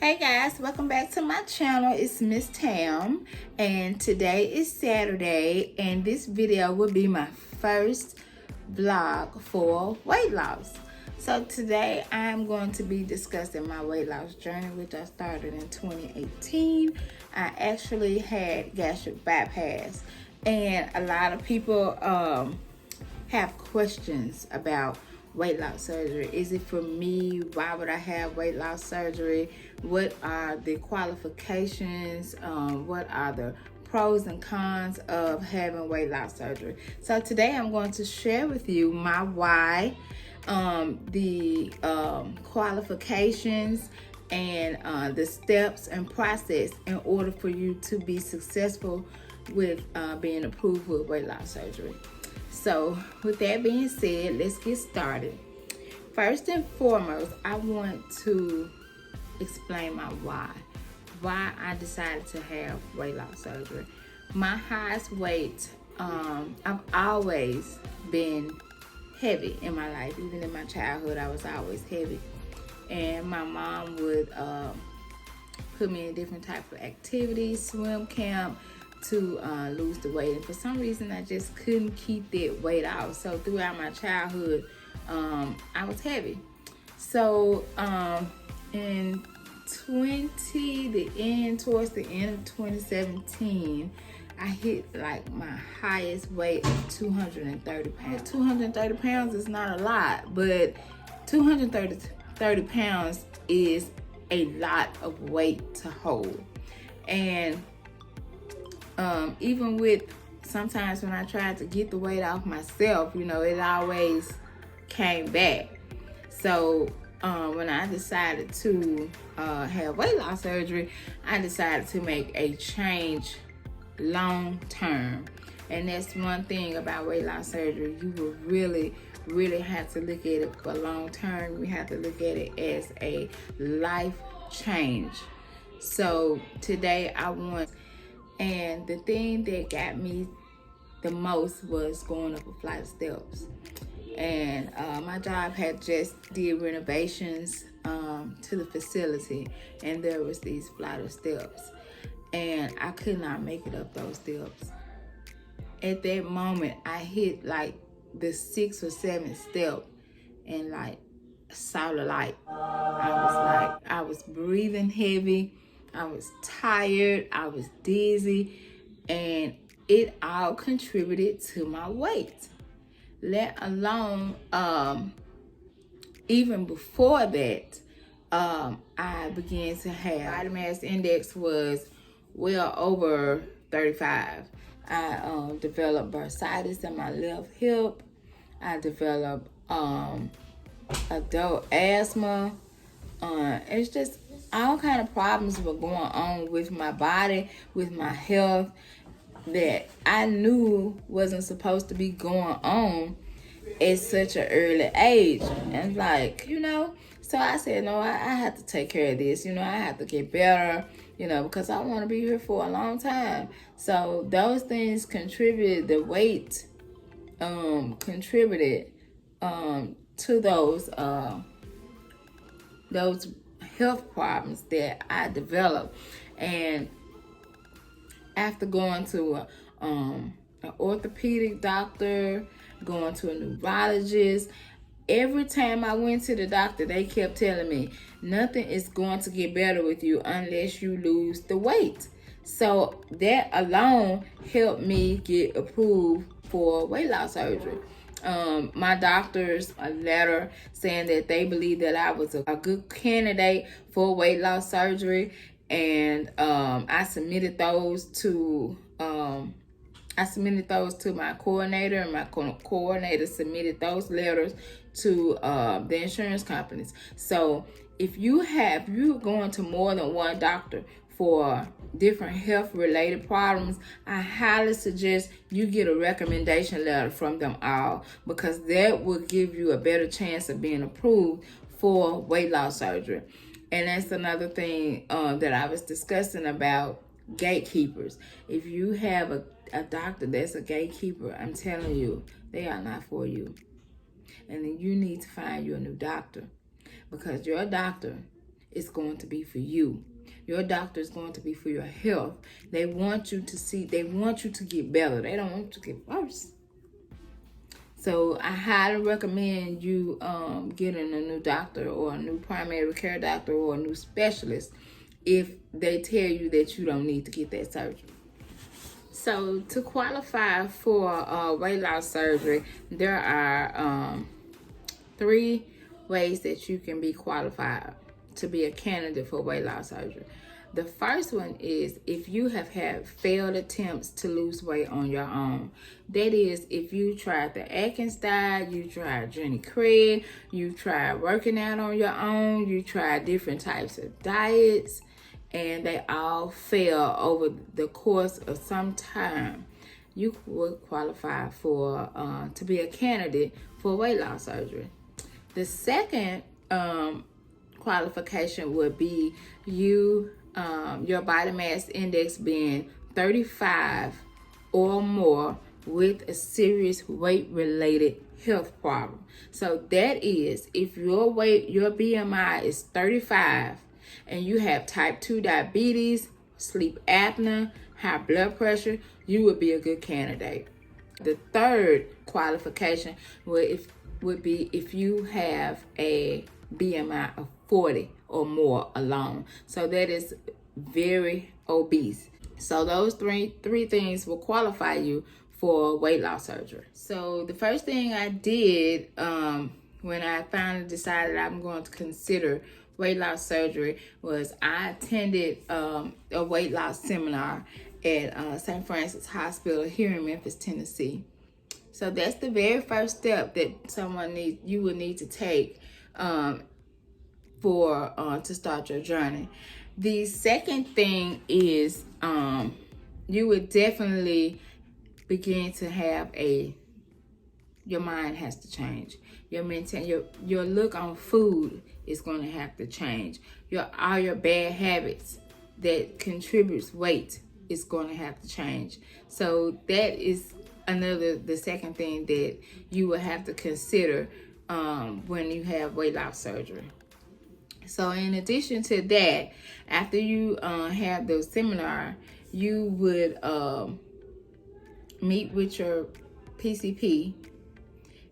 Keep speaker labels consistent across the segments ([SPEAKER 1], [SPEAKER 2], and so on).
[SPEAKER 1] Hey guys, welcome back to my channel. It's Miss Tam, and today is Saturday, and this video will be my first vlog for weight loss. So today I'm going to be discussing my weight loss journey, which I started in 2018. I actually had gastric bypass, and a lot of people have questions about weight loss surgery. Is it for me? Why would I have weight loss surgery? What are the qualifications? What are the pros and cons of having weight loss surgery? So today I'm going to share with you my why, the qualifications, and the steps and process in order for you to be successful with being approved with weight loss surgery. So with that being said, let's get started. First and foremost, I want to explain my why I decided to have weight loss surgery. My highest weight, I've always been heavy in my life. Even in my childhood, I was always heavy. And my mom would put me in different types of activities, swim camp, to lose the weight, and for some reason I just couldn't keep that weight off. So throughout my childhood, I was heavy. So towards the end of 2017, I hit like my highest weight of 230 pounds. 230 pounds is not a lot, but 230 pounds is a lot of weight to hold. And even with sometimes when I tried to get the weight off myself, it always came back. So when I decided to have weight loss surgery, I decided to make a change long term. And that's one thing about weight loss surgery. You will really have to look at it for long term. You have to look at it as a life change. So today and the thing that got me the most was going up a flight of steps. And my job had just did renovations to the facility, and there was these flight of steps, and I could not make it up those steps. At that moment, I hit like the 6th or 7th step, and like saw the light. I was breathing heavy. I was tired, I was dizzy, and it all contributed to my weight. Let alone, even before that, I began to have body mass index was well over 35. I developed bursitis in my left hip. I developed adult asthma. It's just all kind of problems were going on with my body, with my health, that I knew wasn't supposed to be going on at such an early age. And so I said, no, I have to take care of this. I have to get better, because I want to be here for a long time. So those things contributed, the weight contributed to those health problems that I developed. And after going to an orthopedic doctor, going to a neurologist, every time I went to the doctor, they kept telling me, nothing is going to get better with you unless you lose the weight. So that alone helped me get approved for weight loss surgery. My doctors a letter saying that they believe that I was a good candidate for weight loss surgery, and I submitted those to my coordinator, and my coordinator submitted those letters to the insurance companies. So if you're going to more than one doctor for different health related problems, I highly suggest you get a recommendation letter from them all, because that will give you a better chance of being approved for weight loss surgery. And that's another thing that I was discussing about gatekeepers. If you have a doctor that's a gatekeeper, I'm telling you, they are not for you. And then you need to find you a new doctor, because your doctor is going to be for you. Your doctor is going to be for your health. They want you to get better. They don't want you to get worse. So I highly recommend you getting a new doctor or a new primary care doctor or a new specialist if they tell you that you don't need to get that surgery. So to qualify for weight loss surgery, there are 3 ways that you can be qualified to be a candidate for weight loss surgery. The first one is if you have had failed attempts to lose weight on your own. That is, if you tried the Atkins diet, you tried Jenny Craig, you tried working out on your own, you tried different types of diets, and they all fail over the course of some time, you would qualify for to be a candidate for weight loss surgery. The second qualification would be your body mass index being 35 or more with a serious weight-related health problem. So that is, if your BMI is 35 and you have type 2 diabetes, sleep apnea, high blood pressure, you would be a good candidate. The third qualification would be if you have a BMI of 40 or more alone. So that is very obese. So those three things will qualify you for weight loss surgery. So the first thing I did when I finally decided I'm going to consider weight loss surgery was I attended a weight loss seminar at St. Francis Hospital here in Memphis, Tennessee. So that's the very first step that you will need to take to start your journey. The second thing is you would definitely begin to have your mind has to change. Your look on food is going to have to change. All your bad habits that contributes weight is going to have to change. So that is the second thing that you will have to consider when you have weight loss surgery. So in addition to that, after you have the seminar, you would meet with your PCP,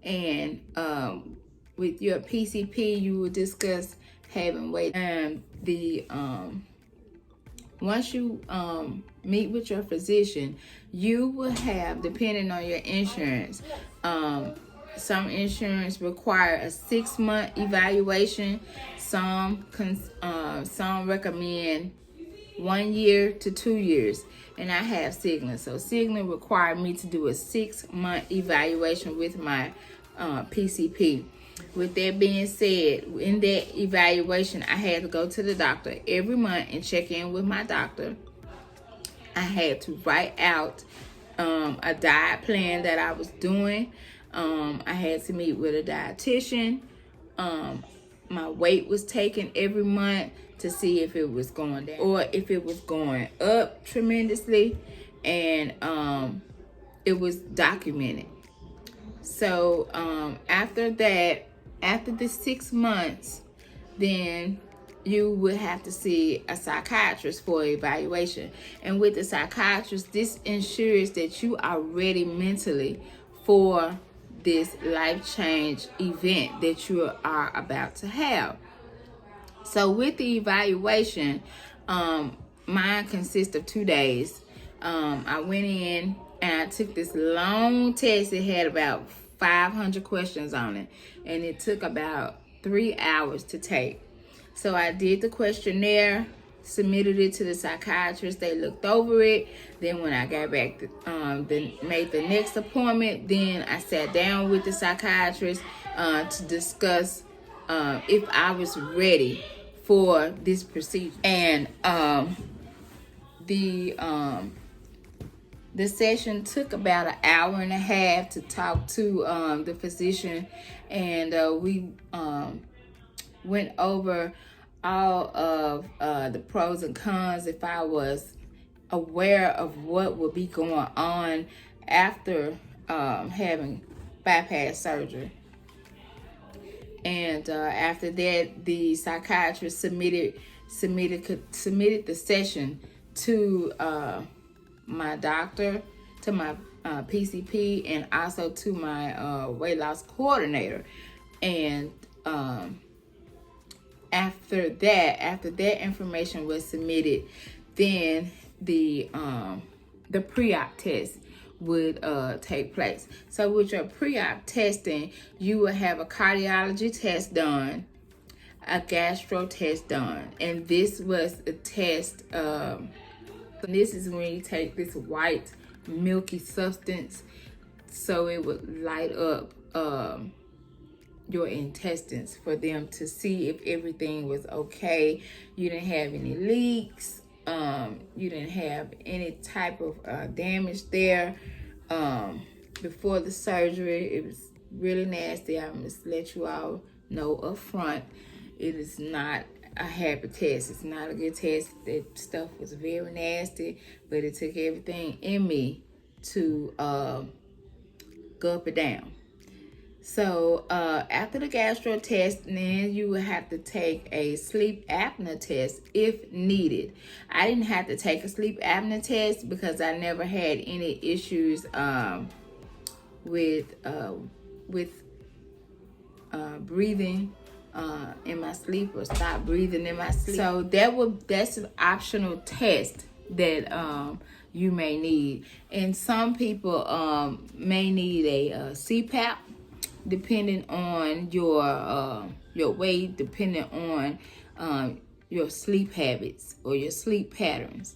[SPEAKER 1] and with your PCP, you will discuss having weight. And once you meet with your physician, you will have, depending on your insurance, some insurance require a 6-month evaluation. Some recommend 1 year to 2 years, and I have Cigna. So Cigna required me to do a 6-month evaluation with my PCP. With that being said, in that evaluation, I had to go to the doctor every month and check in with my doctor. I had to write out a diet plan that I was doing. I had to meet with a dietitian. My weight was taken every month to see if it was going down or if it was going up tremendously, and it was documented. So after the 6 months, then you would have to see a psychiatrist for evaluation. And with the psychiatrist, this ensures that you are ready mentally for this life change event that you are about to have. So with the evaluation, mine consists of 2 days. I went in and I took this long test. It had about 500 questions on it, and it took about 3 hours to take. So I did the questionnaire, submitted it to the psychiatrist. They looked over it. Then when I got back, made the next appointment, then I sat down with the psychiatrist to discuss if I was ready for this procedure. And the session took about an hour and a half to talk to the physician, and we went over all of the pros and cons, if I was aware of what would be going on after having bypass surgery. And after that, the psychiatrist submitted the session to my doctor, to my PCP, and also to my weight loss coordinator. And after that information was submitted, then the pre-op test would take place. So with your pre-op testing, you will have a cardiology test done, a gastro test done, and this was a test. This is when you take this white milky substance, so it would light up your intestines for them to see if everything was okay. You didn't have any leaks. You didn't have any type of damage there. Before the surgery, it was really nasty. I must let you all know up front, it is not a happy test. It's not a good test. That stuff was very nasty, but it took everything in me to go up and down. So after the gastro test, then you would have to take a sleep apnea test if needed. I didn't have to take a sleep apnea test because I never had any issues with breathing in my sleep, or stop breathing in my sleep. So that's an optional test that you may need. And some people may need a CPAP, depending on your weight, depending on your sleep habits or your sleep patterns.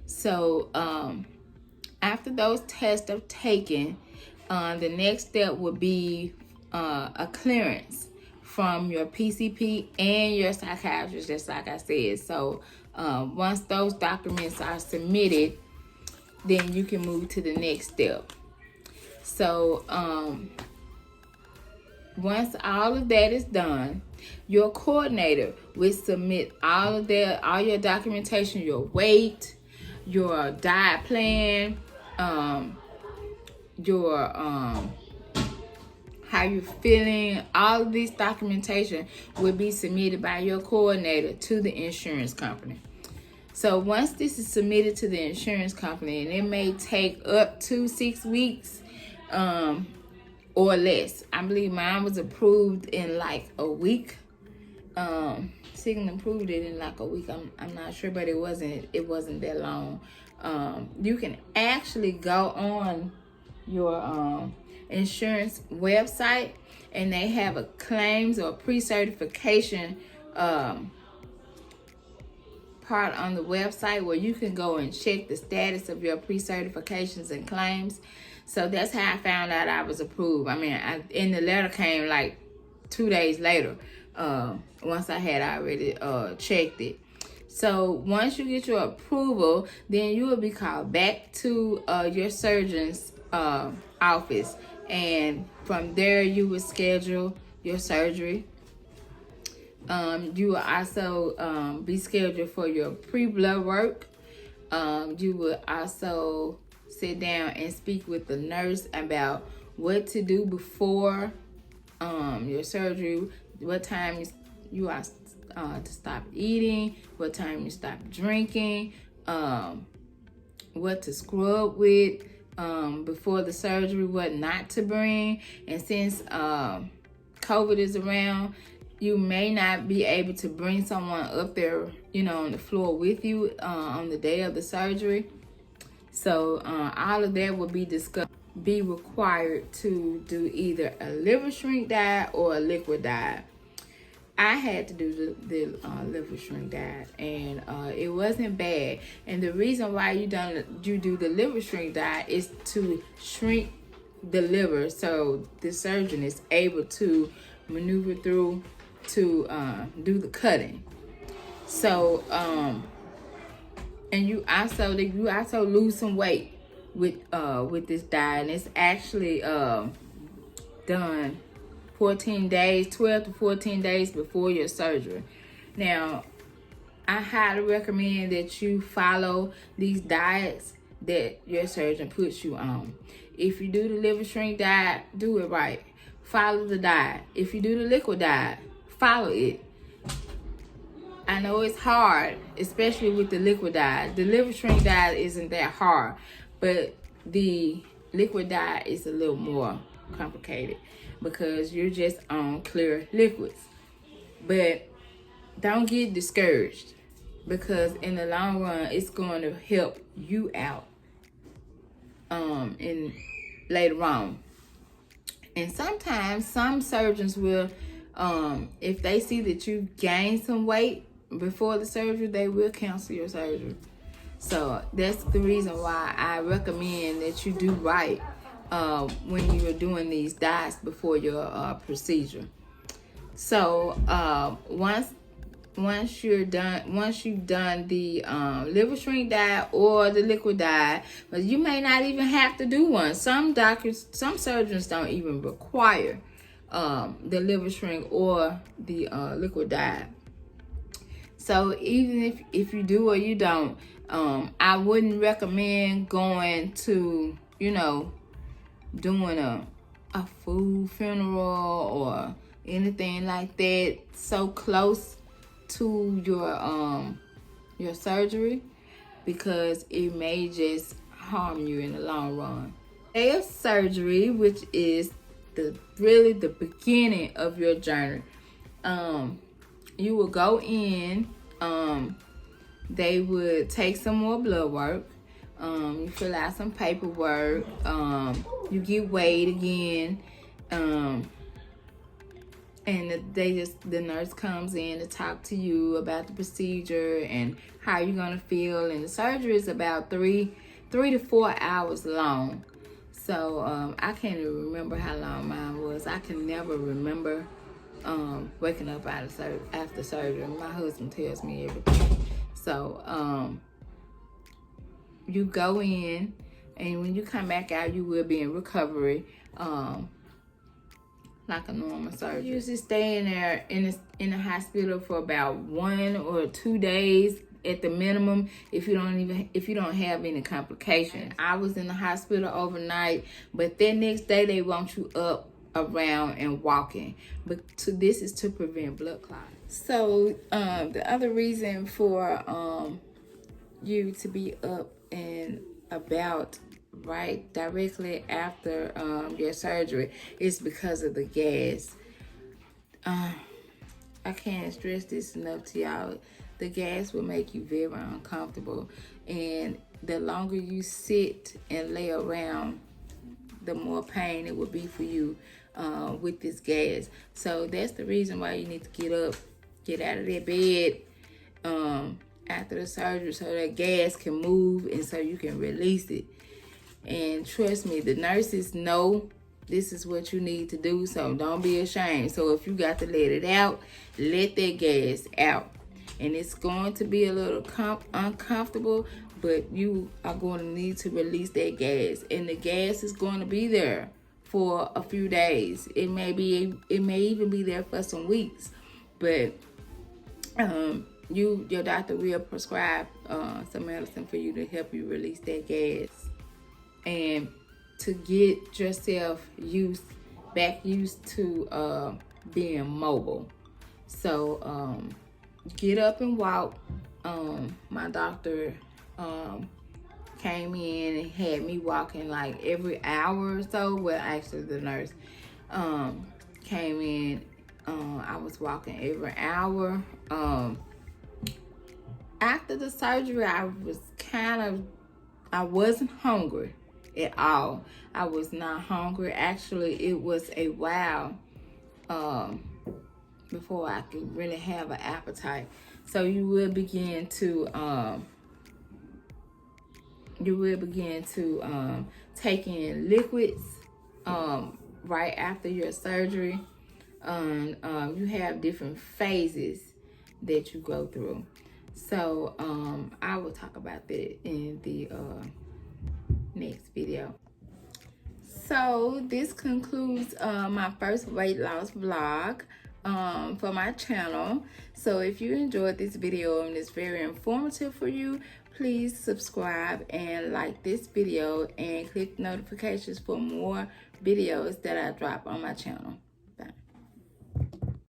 [SPEAKER 1] So after those tests are taken, the next step would be a clearance from your PCP and your psychiatrist, just like I said. So once those documents are submitted, then you can move to the next step. So once all of that is done, your coordinator will submit all your documentation, your weight, your diet plan, your how you're feeling. All of this documentation will be submitted by your coordinator to the insurance company. So once this is submitted to the insurance company, and it may take up to 6 weeks or less. I believe mine was approved in like a week. Cigna approved it in like a week. I'm not sure, but it wasn't that long. You can actually go on your insurance website, and they have a claims or pre-certification part on the website where you can go and check the status of your pre-certifications and claims. So that's how I found out I was approved. I mean, and the letter came like 2 days later, once I had already checked it. So once you get your approval, then you will be called back to your surgeon's office, and from there you will schedule your surgery. You will also be scheduled for your pre-blood work. You will also sit down and speak with the nurse about what to do before your surgery, what time you are to stop eating, what time you stop drinking, what to scrub with before the surgery, what not to bring. And since COVID is around, you may not be able to bring someone up there, on the floor with you on the day of the surgery. So all of that will be discussed. Be required to do either a liver shrink diet or a liquid diet. I had to do the liver shrink diet, and it wasn't bad. And the reason why you do the liver shrink diet is to shrink the liver, so the surgeon is able to maneuver through to do the cutting. So and you also lose some weight with this diet, and it's actually done 12 to 14 days before your surgery. Now, I highly recommend that you follow these diets that your surgeon puts you on. If you do the liver shrink diet, do it right. follow the diet. If you do the liquid diet, follow it. I know it's hard, especially with the liquid diet. The liver shrink diet isn't that hard, but the liquid diet is a little more complicated because you're just on clear liquids. But don't get discouraged, because in the long run, it's going to help you out in later on. And sometimes some surgeons will, if they see that you gain some weight before the surgery, they will cancel your surgery. So that's the reason why I recommend that you do right when you are doing these diets before your procedure. So once you've done the liver shrink diet or the liquid diet, but you may not even have to do one. Some surgeons don't even require the liver shrink or the liquid diet. So even if you do or you don't, I wouldn't recommend going to, doing a food funeral or anything like that so close to your surgery, because it may just harm you in the long run. Day of surgery, which is really the beginning of your journey. You will go in, they would take some more blood work, you fill out some paperwork, you get weighed again, and the nurse comes in to talk to you about the procedure and how you're gonna feel. And the surgery is about 3 to 4 hours long. So I can't even remember how long mine was. I can never remember waking up after surgery. My husband tells me everything. So you go in, and when you come back out, you will be in recovery, like a normal surgery. You usually stay in there in the hospital for about 1 or 2 days at the minimum, if you don't have any complications. I was in the hospital overnight, but then next day they want you up, around, and walking. But this is to prevent blood clots. So the other reason for you to be up and about right directly after your surgery is because of the gas. I can't stress this enough to y'all. The gas will make you very uncomfortable, and the longer you sit and lay around, the more pain it will be for you with this gas. So that's the reason why you need to get up, get out of that bed after the surgery, so that gas can move and so you can release it. And trust me, the nurses know this is what you need to do, so don't be ashamed. So if you got to let it out, let that gas out. And it's going to be a little uncomfortable, but you are going to need to release that gas. And the gas is going to be there for a few days. It may even be there for some weeks. But your doctor will prescribe some medicine for you to help you release that gas. And to get yourself back used to being mobile. So get up and walk. My doctor came in and had me walking like every hour or so. Well, actually the nurse came in. I was walking every hour. After the surgery, I wasn't hungry at all. I was not hungry. Actually, it was a while before I could really have an appetite. So you will begin to take in liquids right after your surgery. You have different phases that you go through. So I will talk about that in the next video. So this concludes my first weight loss vlog for my channel. So if you enjoyed this video and it's very informative for you, please subscribe and like this video and click notifications for more videos that I drop on my channel.